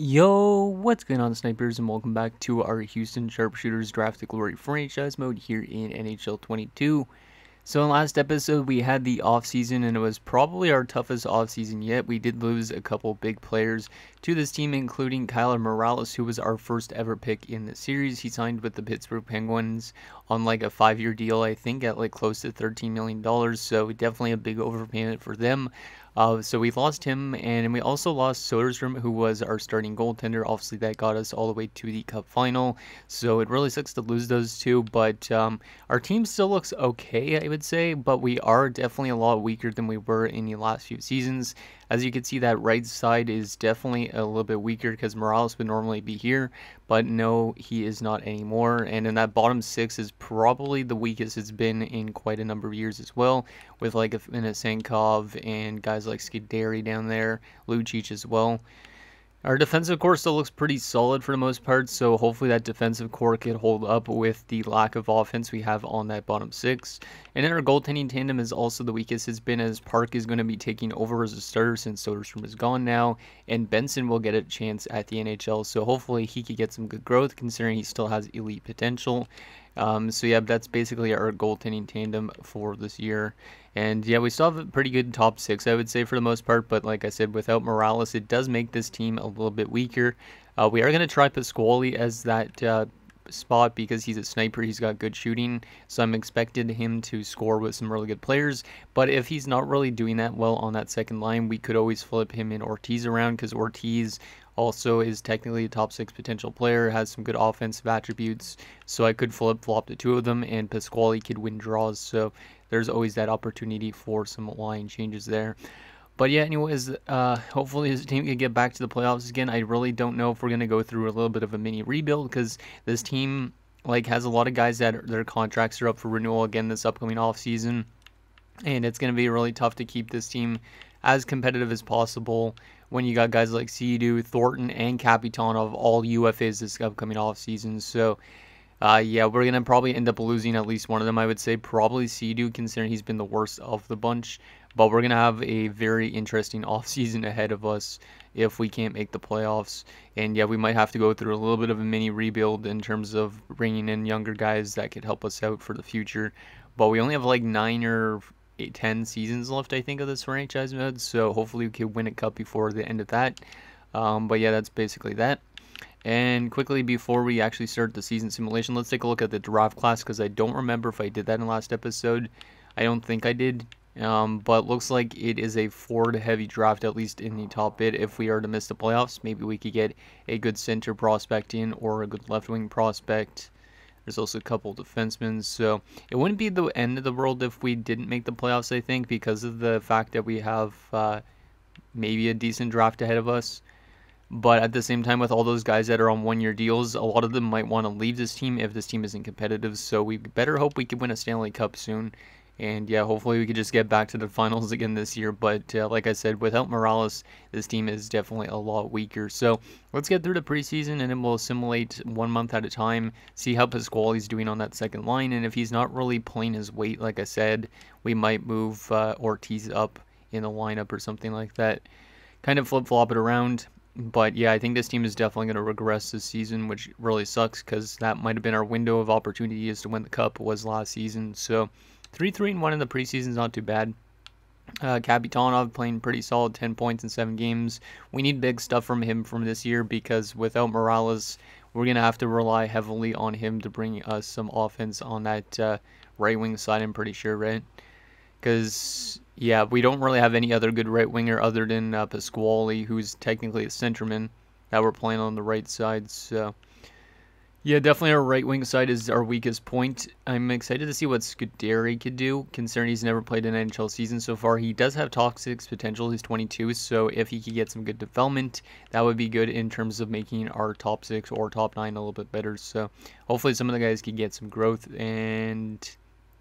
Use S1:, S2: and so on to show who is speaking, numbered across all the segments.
S1: Yo, what's going on, snipers, and welcome back to our Houston Sharpshooters Draft the Glory franchise mode here in NHL 22. So in last episode, we had the offseason, and it was probably our toughest offseason yet. We did lose a couple big players to this team, including Kyler Morales, who was our first ever pick in the series. He signed with the Pittsburgh Penguins on like a 5-year deal, I think, at like close to $13 million. So definitely a big overpayment for them. So we lost him, and we also lost Soderstrom, who was our starting goaltender. Obviously, that got us all the way to the Cup final. So it really sucks to lose those two, but our team still looks okay, I would say, but we are definitely a lot weaker than we were in the last few seasons. As you can see, that right side is definitely a little bit weaker because Morales would normally be here, but no, he is not anymore. And then that bottom six is probably the weakest it's been in quite a number of years as well, with like a Sankov and guys like Scuderi down there, Lucic as well. Our defensive core still looks pretty solid for the most part, so hopefully that defensive core could hold up with the lack of offense we have on that bottom six. And then our goaltending tandem is also the weakest it's been, as Park is going to be taking over as a starter since Soderstrom is gone now, and Benson will get a chance at the NHL, so hopefully he could get some good growth considering he still has elite potential. So yeah, that's basically our goaltending tandem for this year. And yeah, we still have a pretty good top six, I would say, for the most part. But like I said, without Morales, it does make this team a little bit weaker. We are going to try Pasquale as that spot because he's a sniper. He's got good shooting. So I'm expecting him to score with some really good players. But if he's not really doing that well on that second line, we could always flip him and Ortiz around because Ortiz also is technically a top six potential player, has some good offensive attributes. So I could flip-flop the two of them, and Pasquale could win draws. So there's always that opportunity for some line changes there. But yeah, anyways, hopefully his team can get back to the playoffs again. I really don't know if we're going to go through a little bit of a mini rebuild because this team has a lot of guys that their contracts are up for renewal again this upcoming offseason. And it's going to be really tough to keep this team as competitive as possible when you got guys like Sea-Doo, Thornton, and Kapitanov all UFAs this upcoming offseason. So yeah, we're going to probably end up losing at least one of them, I would say. Probably Sea-Doo, considering he's been the worst of the bunch. But we're going to have a very interesting offseason ahead of us if we can't make the playoffs. And yeah, we might have to go through a little bit of a mini rebuild in terms of bringing in younger guys that could help us out for the future. But we only have like 9 or 10 seasons left, I think, of this franchise mode. So hopefully we can win a cup before the end of that. But yeah, that's basically that. And quickly, before we actually start the season simulation, let's take a look at the draft class, because I don't remember if I did that in the last episode. I don't think I did. But looks like it is a forward-heavy draft, at least in the top bit. If we are to miss the playoffs, maybe we could get a good center prospect in or a good left-wing prospect. There's also a couple defensemen, so it wouldn't be the end of the world if we didn't make the playoffs, I think, because of the fact that we have maybe a decent draft ahead of us. But at the same time, with all those guys that are on one-year deals, a lot of them might want to leave this team if this team isn't competitive. So we better hope we can win a Stanley Cup soon. And yeah, hopefully we could just get back to the finals again this year. But like I said, without Morales, this team is definitely a lot weaker. So let's get through the preseason, and then we'll assimilate 1 month at a time, see how Pasquale's doing on that second line. And if he's not really playing his weight, like I said, we might move Ortiz up in the lineup or something like that. Kind of flip-flop it around. But yeah, I think this team is definitely going to regress this season, which really sucks because that might have been our window of opportunities to win the cup was last season. So 3-3-1 in the preseason is not too bad. Kapitanov playing pretty solid, 10 points in 7 games. We need big stuff from him from this year because without Morales, we're going to have to rely heavily on him to bring us some offense on that right wing side, I'm pretty sure, right? Because, yeah, we don't really have any other good right winger other than Pasquale, who's technically a centerman that we're playing on the right side. So, yeah, definitely our right wing side is our weakest point. I'm excited to see what Scuderi could do, considering he's never played an NHL season so far. He does have top six potential. He's 22, so if he could get some good development, that would be good in terms of making our top 6 or top 9 a little bit better. So hopefully some of the guys can get some growth. And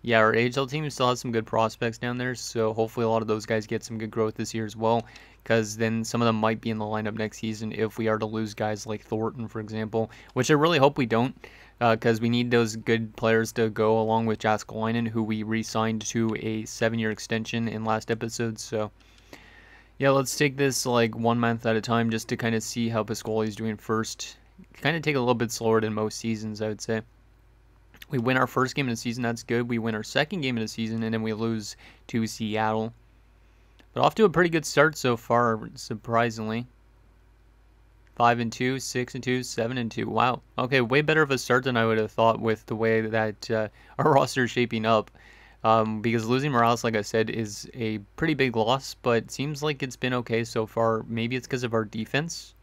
S1: yeah, our AHL team still has some good prospects down there, so hopefully a lot of those guys get some good growth this year as well, because then some of them might be in the lineup next season if we are to lose guys like Thornton, for example, which I really hope we don't, because we need those good players to go along with Jaskalainen, who we re-signed to a 7-year extension in last episode. So Yeah, let's take this like 1 month at a time just to kind of see how Pasquale's doing first. Kind of take a little bit slower than most seasons, I would say. We win our first game of the season, that's good. We win our second game of the season, and then we lose to Seattle. But off to a pretty good start so far, surprisingly. 5-2, 6-2, 7-2. Wow. Okay, way better of a start than I would have thought with the way that our roster is shaping up. Because losing Morales, like I said, is a pretty big loss, but it seems like it's been okay so far. Maybe it's because of our defense,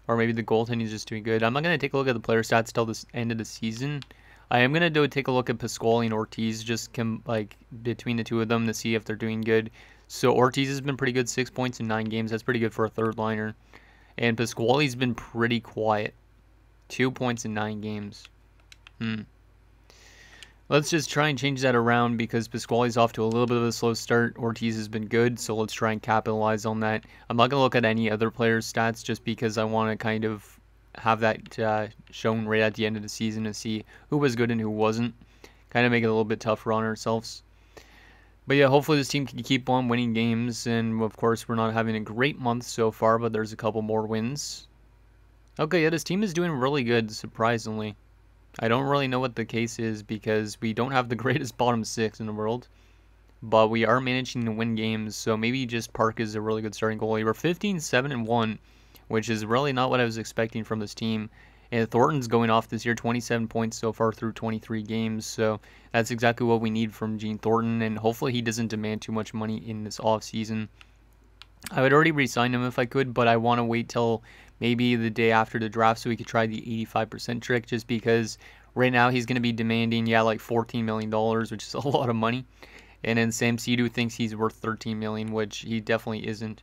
S1: or maybe the goaltending is just doing good. I'm not going to take a look at the player stats till the end of the season. I am going to take a look at Pasquale and Ortiz, just like between the two of them to see if they're doing good. So Ortiz has been pretty good, 6 points in 9 games. That's pretty good for a third liner. And Pasquale's been pretty quiet, 2 points in 9 games. Let's just try and change that around because Pasquale's off to a little bit of a slow start. Ortiz has been good, so let's try and capitalize on that. I'm not going to look at any other players' stats just because I want to kind of have that shown right at the end of the season to see who was good and who wasn't. Kind of make it a little bit tougher on ourselves. But yeah, hopefully this team can keep on winning games, and of course we're not having a great month so far, but there's a couple more wins. Okay, yeah, this team is doing really good, surprisingly. I don't really know what the case is because we don't have the greatest bottom 6 in the world, but we are managing to win games, so maybe just Park is a really good starting goalie. We're 15-7-1, which is really not what I was expecting from this team. And Thornton's going off this year, 27 points so far through 23 games. So that's exactly what we need from Gene Thornton. And hopefully he doesn't demand too much money in this offseason. I would already re-sign him if I could, but I want to wait till maybe the day after the draft so we could try the 85% trick, just because right now he's going to be demanding, like $14 million, which is a lot of money. And then Sam Sidhu thinks he's worth $13 million, which he definitely isn't.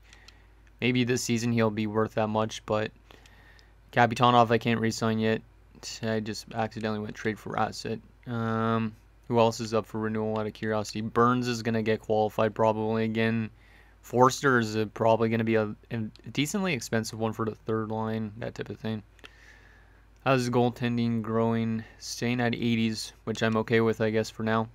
S1: Maybe this season he'll be worth that much, but Kapitanov I can't re-sign yet. I just accidentally went trade for asset. Who else is up for renewal out of curiosity? Burns is going to get qualified probably again. Forster is probably going to be a decently expensive one for the third line, that type of thing. How's goaltending growing? Staying at 80s, which I'm okay with, I guess, for now.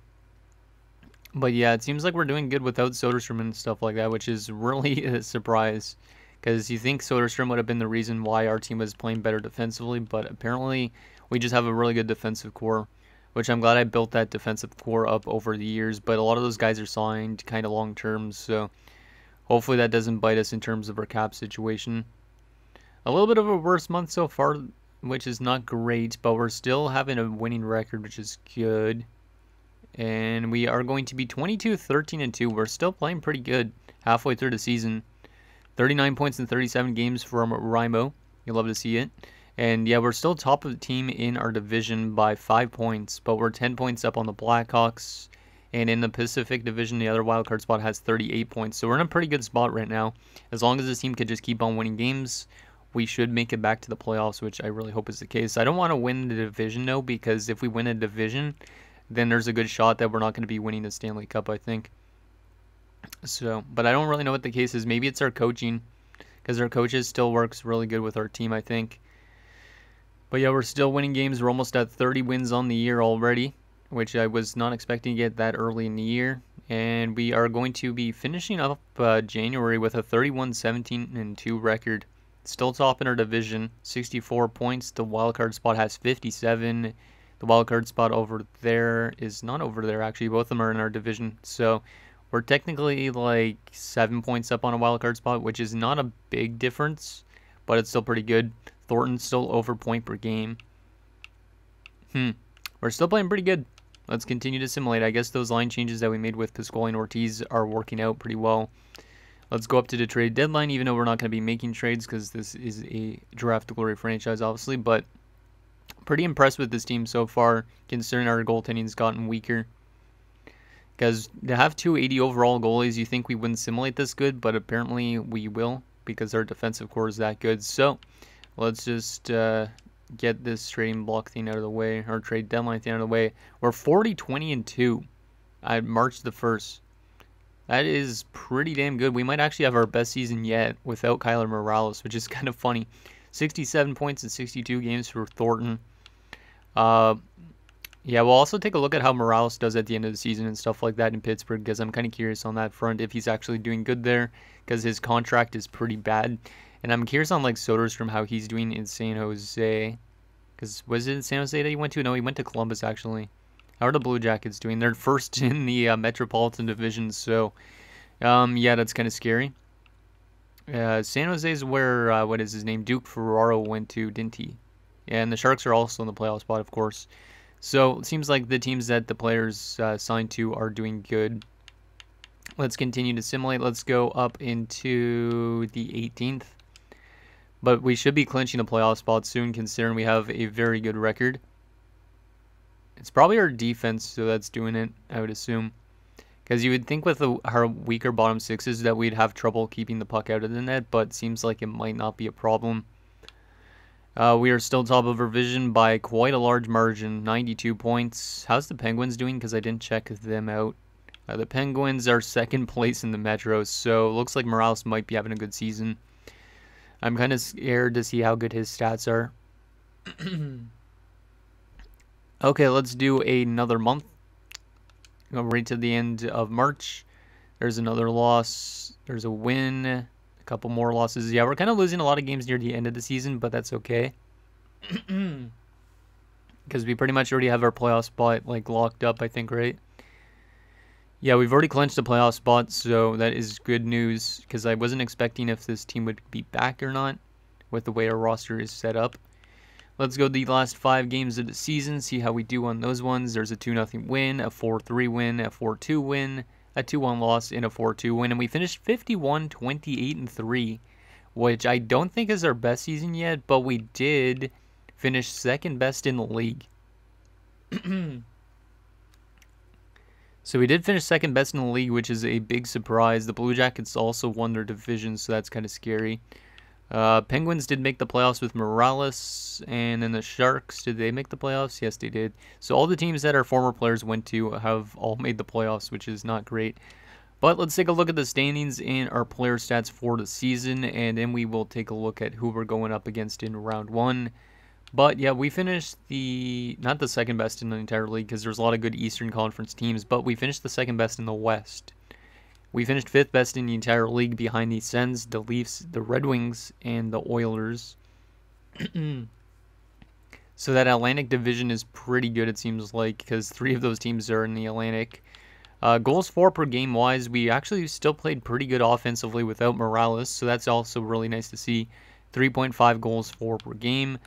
S1: But yeah, it seems like we're doing good without Soderstrom and stuff like that, which is really a surprise. Because you think Soderstrom would have been the reason why our team was playing better defensively, but apparently we just have a really good defensive core, which I'm glad I built that defensive core up over the years. But a lot of those guys are signed kind of long term, so hopefully that doesn't bite us in terms of our cap situation. A little bit of a worse month so far, which is not great, but we're still having a winning record, which is good. And we are going to be 22-13-2. We're still playing pretty good halfway through the season. 39 points in 37 games from Rimo. You'll love to see it. And yeah, we're still top of the team in our division by 5 points, but we're 10 points up on the Blackhawks. And in the Pacific Division, the other wildcard spot has 38 points. So we're in a pretty good spot right now. As long as this team could just keep on winning games, we should make it back to the playoffs, which I really hope is the case. I don't want to win the division, though, because if we win a division, then there's a good shot that we're not going to be winning the Stanley Cup, I think. So, but I don't really know what the case is. Maybe it's our coaching, because our coaches still works really good with our team, I think. But yeah, we're still winning games. We're almost at 30 wins on the year already, which I was not expecting to get that early in the year. And we are going to be finishing up January with a 31-17-2 record. Still top in our division, 64 points. The wildcard spot has 57. The wildcard spot over there is not over there, actually. Both of them are in our division. So we're technically like 7 points up on a wildcard spot, which is not a big difference, but it's still pretty good. Thornton's still over point per game. We're still playing pretty good. Let's continue to simulate. I guess those line changes that we made with Pasquale and Ortiz are working out pretty well. Let's go up to the trade deadline, even though we're not going to be making trades because this is a Draft Glory franchise, obviously. But pretty impressed with this team so far, considering our goaltending's gotten weaker. Because to have 280 overall goalies, you think we wouldn't simulate this good, but apparently we will because our defensive core is that good. So let's just get this trading block thing out of the way, our trade deadline thing out of the way. We're 40-20-2 at March the 1st. That is pretty damn good. We might actually have our best season yet without Kyler Morales, which is kind of funny. 67 points in 62 games for Thornton. Yeah, we'll also take a look at how Morales does at the end of the season and stuff like that in Pittsburgh, because I'm kind of curious on that front if he's actually doing good there, because his contract is pretty bad. And I'm curious on like Soderstrom, how he's doing in San Jose. Because was it San Jose that he went to? No, he went to Columbus actually. How are the Blue Jackets doing? They're first in the Metropolitan Division, so yeah, that's kind of scary. San Jose is where what is his name? Duke Ferraro went to, didn't he? Yeah, and the Sharks are also in the playoff spot, of course. So it seems like the teams that the players signed to are doing good. Let's continue to simulate. Let's go up into the 18th. But we should be clinching the playoff spot soon, considering we have a very good record. It's probably our defense, so that's doing it, I would assume. Because you would think with our weaker bottom sixes that we'd have trouble keeping the puck out of the net, but it seems like it might not be a problem. We are still top of our division by quite a large margin, 92 points. How's the Penguins doing? Because I didn't check them out. The Penguins are second place in the Metro, so it looks like Morales might be having a good season. I'm kind of scared to see how good his stats are. Okay, let's do another month. Go right to the end of March. There's another loss. There's a win. Couple more losses. Yeah, we're kind of losing a lot of games near the end of the season, but that's okay. Because we pretty much already have our playoff spot like locked up, I think, right? Yeah, we've already clinched the playoff spot, so that is good news. Because I wasn't expecting if this team would be back or not with the way our roster is set up. Let's go the last 5 games of the season, see how we do on those ones. There's a 2-0 win, a 4-3 win, a 4-2 win, a 2-1 loss, and a 4-2 win. And we finished 51-28-3, which I don't think is our best season yet, but we did finish second best in the league. So we did finish second best in the league, which is a big surprise. The Blue Jackets also won their division, so that's kind of scary. Penguins did make the playoffs with Morales, and then the Sharks, did they make the playoffs? Yes, they did. So all the teams that our former players went to have all made the playoffs, which is not great. But let's take a look at the standings and our player stats for the season, and then we will take a look at who we're going up against in round 1. But yeah, we finished not the second best in the entire league, because there's a lot of good Eastern Conference teams, but we finished the second best in the West. We finished 5th best in the entire league behind the Sens, the Leafs, the Red Wings, and the Oilers. So that Atlantic division is pretty good, it seems like, because 3 of those teams are in the Atlantic. Goals for per game wise, we actually still played pretty good offensively without Morales, so that's also really nice to see. 3.5 goals for per game.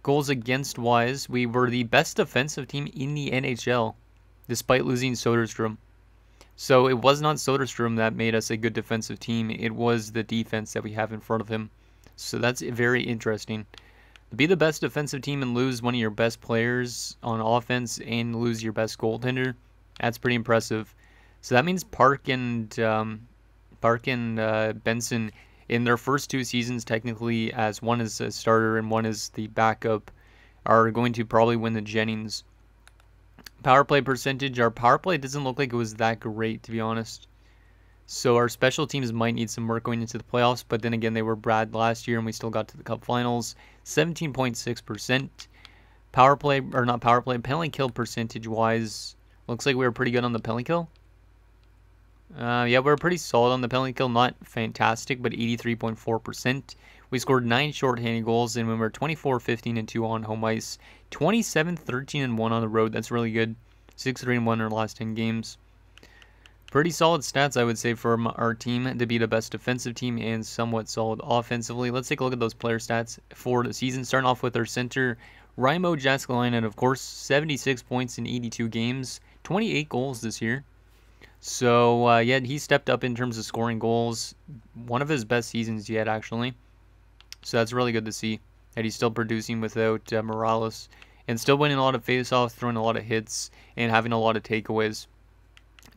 S1: Goals against wise, we were the best defensive team in the NHL, despite losing Soderstrom. So it was not Soderstrom that made us a good defensive team. It was the defense that we have in front of him. So that's very interesting. To be the best defensive team and lose one of your best players on offense and lose your best goaltender, that's pretty impressive. So that means Park and Benson, in their first 2 seasons, technically, as one is a starter and one is the backup, are going to probably win the Jennings. Power play percentage, our power play doesn't look like it was that great, to be honest. So our special teams might need some work going into the playoffs, but then again, they were bad last year and we still got to the Cup Finals. 17.6%. Power play, or not power play, penalty kill percentage wise, looks like we were pretty good on the penalty kill. Yeah, we're pretty solid on the penalty kill, not fantastic, but 83.4%. We scored 9 shorthanded goals, and we were 24-15-2 on home ice, 27-13-1 on the road. That's really good. 6-3-1 in our last 10 games. Pretty solid stats, I would say, for our team to be the best defensive team and somewhat solid offensively. Let's take a look at those player stats for the season. Starting off with our center, Raimo Jääskeläinen, of course, 76 points in 82 games, 28 goals this year. So, yeah, he stepped up in terms of scoring goals. One of his best seasons yet, actually. So that's really good to see that he's still producing without Morales and still winning a lot of faceoffs, throwing a lot of hits, and having a lot of takeaways.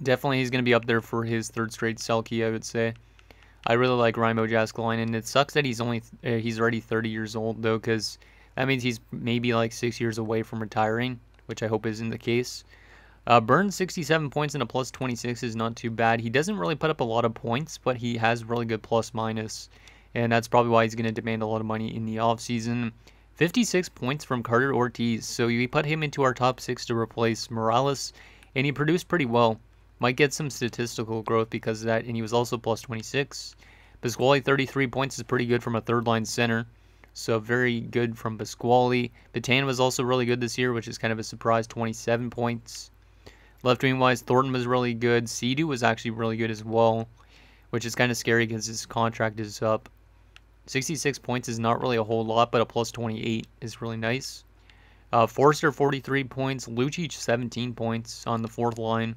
S1: Definitely he's going to be up there for his 3rd straight Selke, I would say. I really like Raimo Jääskeläinen. It sucks that he's already 30 years old, though, because that means he's maybe like 6 years away from retiring, which I hope isn't the case. Burns 67 points and a plus 26 is not too bad. He doesn't really put up a lot of points, but he has really good plus minus. And that's probably why he's going to demand a lot of money in the offseason. 56 points from Carter Ortiz, so we put him into our top 6 to replace Morales, and he produced pretty well. Might get some statistical growth because of that, and he was also plus 26. Pasquale, 33 points is pretty good from a third-line center, so very good from Pasquale. Batan was also really good this year, which is kind of a surprise, 27 points. Left wing-wise, Thornton was really good. Seadu was actually really good as well, which is kind of scary because his contract is up. 66 points is not really a whole lot, but a plus 28 is really nice. Forster, 43 points. Lucic, 17 points on the fourth line.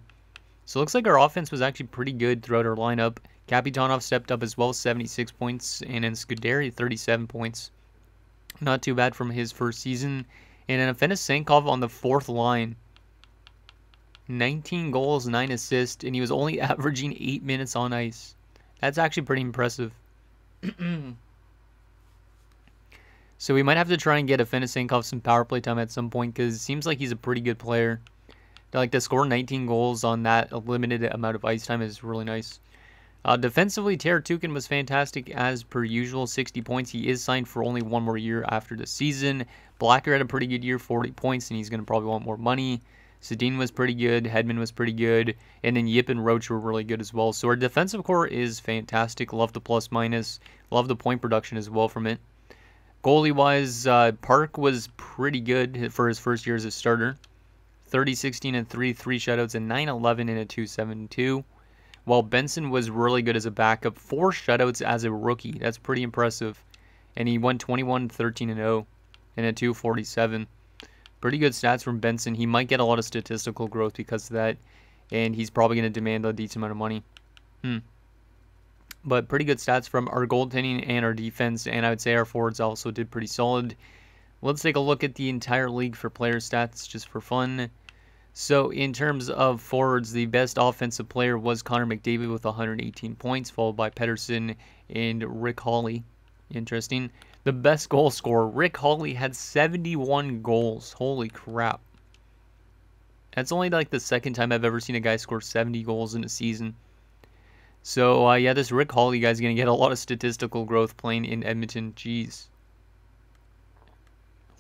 S1: So it looks like our offense was actually pretty good throughout our lineup. Kapitanov stepped up as well, 76 points. And then Scuderi, 37 points. Not too bad from his first season. And then Afenisenkov on the fourth line. 19 goals, 9 assists, and he was only averaging 8 minutes on ice. That's actually pretty impressive. So we might have to try and get Afenisenkov some power play time at some point because it seems like he's a pretty good player. To score 19 goals on that limited amount of ice time is really nice. Defensively, Teratukin was fantastic as per usual, 60 points. He is signed for only one more year after the season. Blacker had a pretty good year, 40 points, and he's going to probably want more money. Sedin was pretty good, Hedman was pretty good, and then Yip and Roach were really good as well. So our defensive core is fantastic. Love the plus minus. Love the point production as well from it. Goalie-wise, Park was pretty good for his first year as a starter. 30, 16, and 3 shutouts, and 9, 11, and a 2.72. While Benson was really good as a backup. 4 shutouts as a rookie. That's pretty impressive. And he won 21, 13, and 0, and a 2.47. Pretty good stats from Benson. He might get a lot of statistical growth because of that, and he's probably going to demand a decent amount of money. But pretty good stats from our goaltending and our defense, and I would say our forwards also did pretty solid. Let's take a look at the entire league for player stats just for fun. So in terms of forwards, the best offensive player was Connor McDavid with 118 points, followed by Pettersson and Rick Hawley. Interesting. The best goal scorer, Rick Hawley, had 71 goals. Holy crap. That's only like the second time I've ever seen a guy score 70 goals in a season. So, yeah, this Rick Hawley guy's going to get a lot of statistical growth playing in Edmonton. Jeez.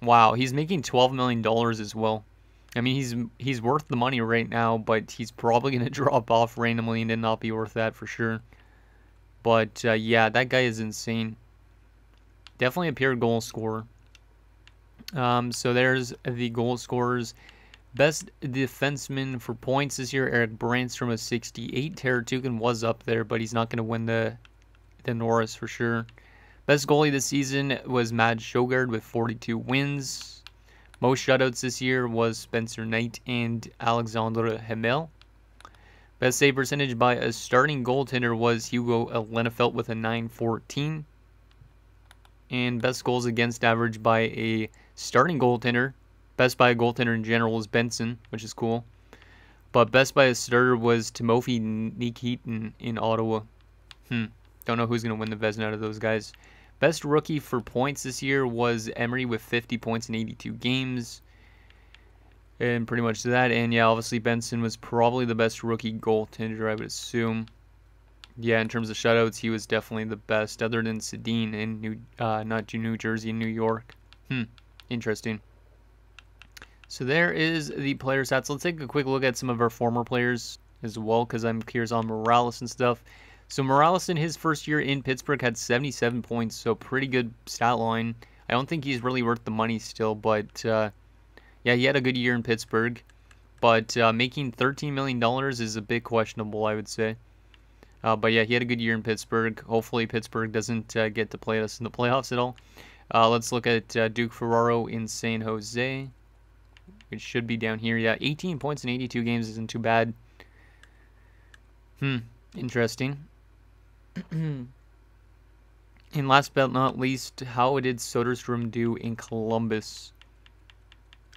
S1: Wow, he's making $12 million as well. I mean, he's worth the money right now, but he's probably going to drop off randomly and then not be worth that for sure. But, yeah, that guy is insane. Definitely a pure goal scorer. So there's the goal scorers. Best defenseman for points this year, Eric Brandstrom with 68. Teratukin was up there, but he's not going to win the Norris for sure. Best goalie this season was Mads Sjogard with 42 wins. Most shutouts this year was Spencer Knight and Alexandre Hamel. Best save percentage by a starting goaltender was Hugo Lenefelt with a 914. And best goals against average by a starting goaltender, best by a goaltender in general, was Benson, which is cool. But best by a starter was Timofey Nikitin in Ottawa. Don't know who's going to win the Vezina out of those guys. Best rookie for points this year was Emery with 50 points in 82 games. And pretty much that. And yeah, obviously Benson was probably the best rookie goaltender, I would assume. Yeah, in terms of shutouts, he was definitely the best, other than Sedin in New Jersey and New York. Interesting. So there is the player stats. Let's take a quick look at some of our former players as well, because I'm curious on Morales and stuff. So Morales in his first year in Pittsburgh had 77 points, so pretty good stat line. I don't think he's really worth the money still, but yeah, he had a good year in Pittsburgh. But making $13 million is a bit questionable, I would say. But yeah, he had a good year in Pittsburgh. Hopefully Pittsburgh doesn't get to play us in the playoffs at all. Let's look at Duke Ferraro in San Jose. It should be down here. Yeah, 18 points in 82 games isn't too bad. Interesting. And last but not least, how did Soderstrom do in Columbus?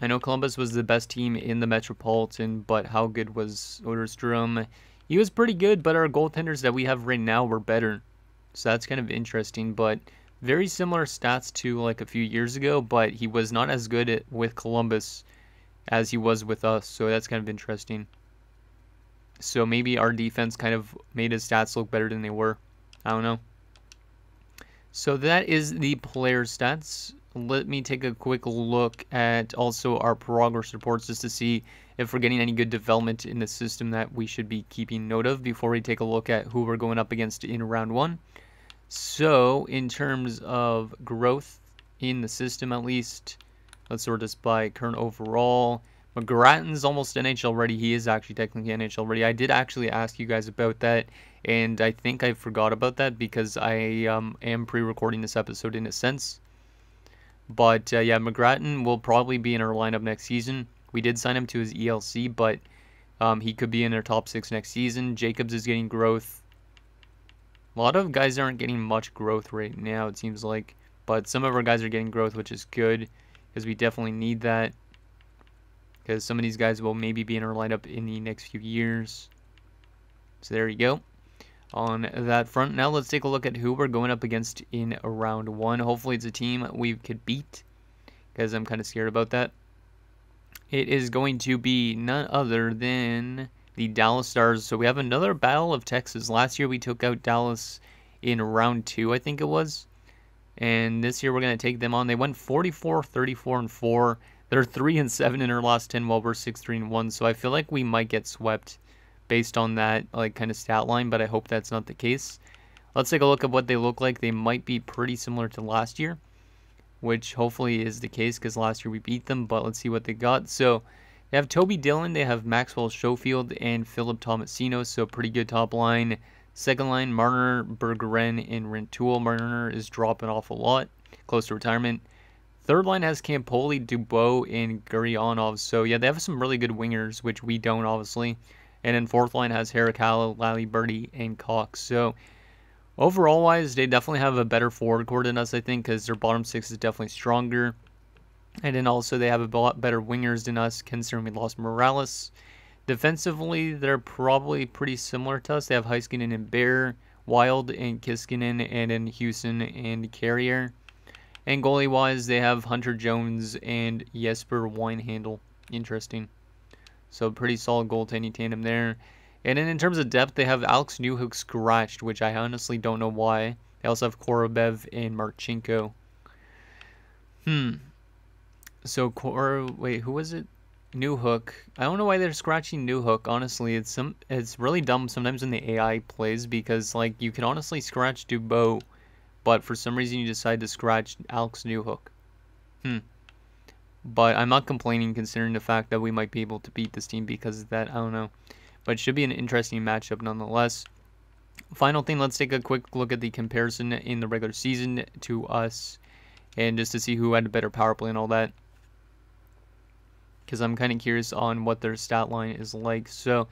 S1: I know Columbus was the best team in the Metropolitan, but how good was Soderstrom? He was pretty good, but our goaltenders that we have right now were better. So that's kind of interesting, but very similar stats to like a few years ago, but he was not as good with Columbus as he was with us, so that's kind of interesting. So maybe our defense kind of made his stats look better than they were. I don't know. So that is the player stats. Let me take a quick look at also our progress reports just to see if we're getting any good development in the system that we should be keeping note of before we take a look at who we're going up against in round one. So in terms of growth in the system, at least, let's sort this by current overall. McGrattan's almost NHL ready. He is actually technically NHL ready. I did actually ask you guys about that, and I think I forgot about that because I am pre-recording this episode in a sense. But yeah, McGrattan will probably be in our lineup next season. We did sign him to his ELC, but he could be in our top 6 next season. Jacobs is getting growth. A lot of guys aren't getting much growth right now, it seems like. But some of our guys are getting growth, which is good, because we definitely need that. Because some of these guys will maybe be in our lineup in the next few years. So there you go. On that front, now let's take a look at who we're going up against in round one. Hopefully it's a team we could beat, because I'm kind of scared about that. It is going to be none other than the Dallas Stars. So we have another Battle of Texas. Last year we took out Dallas in round 2, I think it was. And this year we're going to take them on. They went 44, 34, and 4. They're 3-7 in their last 10 while we're 6-3-1. So I feel like we might get swept based on that like kind of stat line, but I hope that's not the case. Let's take a look at what they look like. They might be pretty similar to last year, which hopefully is the case because last year we beat them, but let's see what they got. So they have Toby Dillon, they have Maxwell Schofield, and Philip Tomasino, so pretty good top line. Second line, Marner, Berggren, and Rentoul. Marner is dropping off a lot, close to retirement. Third line has Campoli, Dubois, and Gurionov, so yeah, they have some really good wingers, which we don't, obviously. And then fourth line has Harakala, Laliberte, and Cox, so overall-wise, they definitely have a better forward core than us, I think, because their bottom 6 is definitely stronger. And then also they have a lot better wingers than us, considering we lost Morales. Defensively, they're probably pretty similar to us. They have Heiskanen and Bear, Wild and Kiskinen, and then Houston and Carrier. And goalie-wise, they have Hunter Jones and Jesper Winehandel. Interesting. So pretty solid goaltending tandem there. And then in terms of depth, they have Alex Newhook scratched, which I honestly don't know why. They also have Korobev and Marchenko. So wait, who was it? Newhook. I don't know why they're scratching Newhook. Honestly, it's really dumb sometimes when the AI plays because like you can honestly scratch Dubois, but for some reason you decide to scratch Alex Newhook. But I'm not complaining considering the fact that we might be able to beat this team because of that. I don't know. But it should be an interesting matchup nonetheless. Final thing, let's take a quick look at the comparison in the regular season to us. And just to see who had a better power play and all that. Because I'm kind of curious on what their stat line is like. So,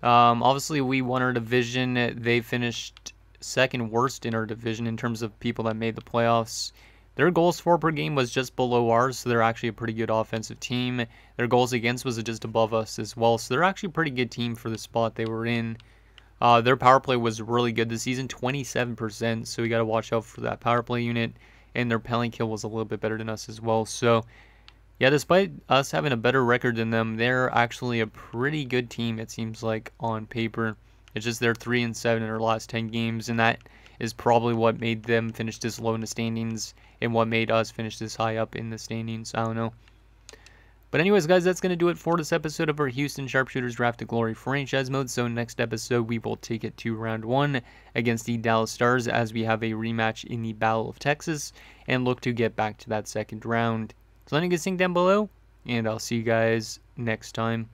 S1: obviously we won our division. They finished second worst in our division in terms of people that made the playoffs. Their goals for per game was just below ours, so they're actually a pretty good offensive team. Their goals against was just above us as well, so they're actually a pretty good team for the spot they were in. Their power play was really good this season, 27%, so we got to watch out for that power play unit. And their penalty kill was a little bit better than us as well. So, yeah, despite us having a better record than them, they're actually a pretty good team, it seems like, on paper. It's just they're 3-7 in their last 10 games, and that is probably what made them finish this low in the standings and what made us finish this high up in the standings. I don't know. But anyways, guys, that's going to do it for this episode of our Houston Sharpshooters Draft to Glory franchise mode. So next episode, we will take it to round 1 against the Dallas Stars as we have a rematch in the Battle of Texas and look to get back to that second round. So let me guys think down below, and I'll see you guys next time.